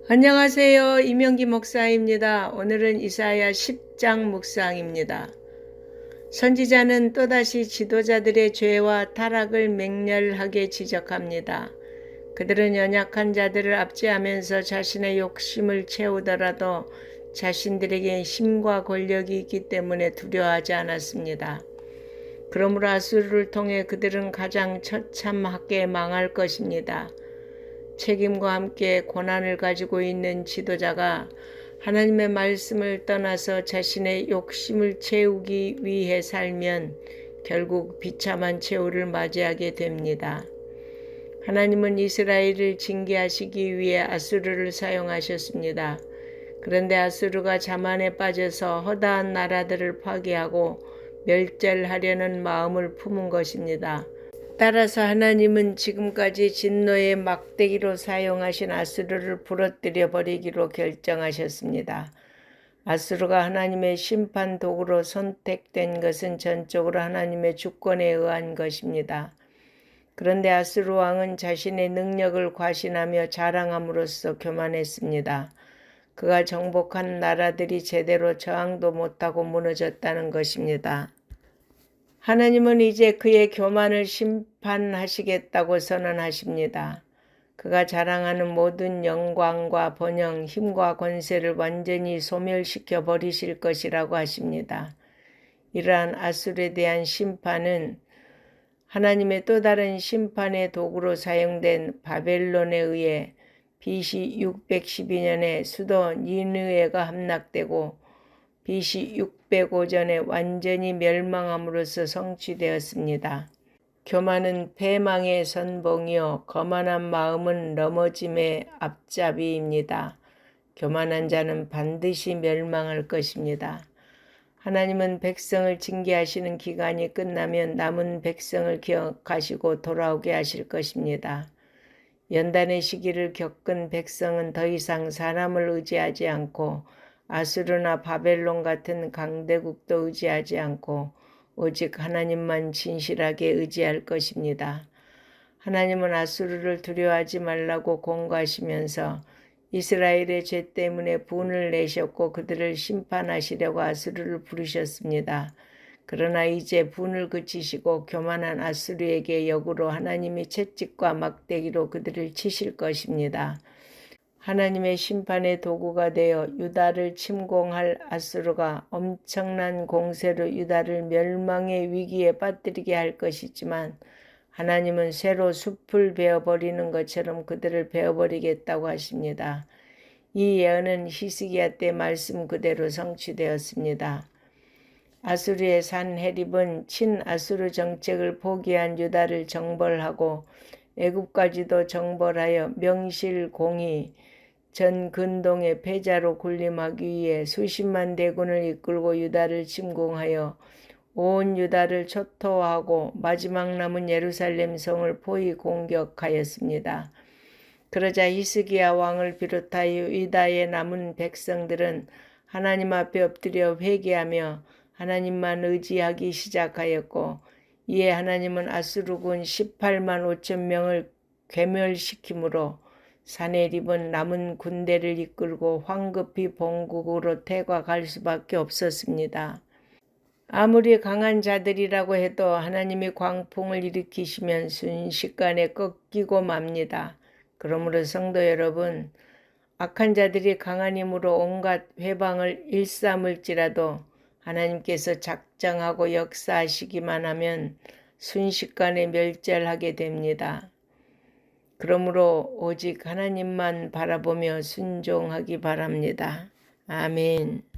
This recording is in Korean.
안녕하세요. 이명기 목사입니다. 오늘은 이사야 10장 묵상입니다. 선지자는 또다시 지도자들의 죄와 타락을 맹렬하게 지적합니다. 그들은 연약한 자들을 압제하면서 자신의 욕심을 채우더라도 자신들에게 힘과 권력이 있기 때문에 두려워하지 않았습니다. 그러므로 아수르를 통해 그들은 가장 처참하게 망할 것입니다. 책임과 함께 고난을 가지고 있는 지도자가 하나님의 말씀을 떠나서 자신의 욕심을 채우기 위해 살면 결국 비참한 최후를 맞이하게 됩니다. 하나님은 이스라엘을 징계하시기 위해 아수르를 사용하셨습니다. 그런데 아수르가 자만에 빠져서 허다한 나라들을 파괴하고 멸절하려는 마음을 품은 것입니다. 따라서 하나님은 지금까지 진노의 막대기로 사용하신 아수르를 부러뜨려 버리기로 결정하셨습니다. 아수르가 하나님의 심판 도구로 선택된 것은 전적으로 하나님의 주권에 의한 것입니다. 그런데 아수르 왕은 자신의 능력을 과신하며 자랑함으로써 교만했습니다. 그가 정복한 나라들이 제대로 저항도 못하고 무너졌다는 것입니다. 하나님은 이제 그의 교만을 심판하시겠다고 선언하십니다. 그가 자랑하는 모든 영광과 번영, 힘과 권세를 완전히 소멸시켜 버리실 것이라고 하십니다. 이러한 아수르에 대한 심판은 하나님의 또 다른 심판의 도구로 사용된 바벨론에 의해 BC 612년에 수도 니느웨가 함락되고 BC 605년에 완전히 멸망함으로써 성취되었습니다. 교만은 패망의 선봉이요 거만한 마음은 넘어짐의 앞잡이입니다. 교만한 자는 반드시 멸망할 것입니다. 하나님은 백성을 징계하시는 기간이 끝나면 남은 백성을 기억하시고 돌아오게 하실 것입니다. 연단의 시기를 겪은 백성은 더 이상 사람을 의지하지 않고 아수르나 바벨론 같은 강대국도 의지하지 않고 오직 하나님만 진실하게 의지할 것입니다. 하나님은 아수르를 두려워하지 말라고 공고하시면서 이스라엘의 죄 때문에 분을 내셨고 그들을 심판하시려고 아수르를 부르셨습니다. 그러나 이제 분을 그치시고 교만한 아수르에게 역으로 하나님이 채찍과 막대기로 그들을 치실 것입니다. 하나님의 심판의 도구가 되어 유다를 침공할 아수르가 엄청난 공세로 유다를 멸망의 위기에 빠뜨리게 할 것이지만 하나님은 새로 숲을 베어버리는 것처럼 그들을 베어버리겠다고 하십니다. 이 예언은 히스기야 때 말씀 그대로 성취되었습니다. 아수르의 산헤립은 친아수르 정책을 포기한 유다를 정벌하고 애굽까지도 정벌하여 명실공히 전 근동의 패자로 군림하기 위해 수십만 대군을 이끌고 유다를 침공하여 온 유다를 초토화하고 마지막 남은 예루살렘 성을 포위 공격하였습니다. 그러자 히스기야 왕을 비롯하여 유다의 남은 백성들은 하나님 앞에 엎드려 회개하며 하나님만 의지하기 시작하였고 이에 하나님은 아수르군 18만 5천 명을 괴멸시키므로 산헤립은 남은 군대를 이끌고 황급히 본국으로 퇴각할 수밖에 없었습니다. 아무리 강한 자들이라고 해도 하나님이 광풍을 일으키시면 순식간에 꺾이고 맙니다. 그러므로 성도 여러분, 악한 자들이 강한 힘으로 온갖 회방을 일삼을지라도 하나님께서 작정하고 역사하시기만 하면 순식간에 멸절하게 됩니다. 그러므로 오직 하나님만 바라보며 순종하기 바랍니다. 아멘.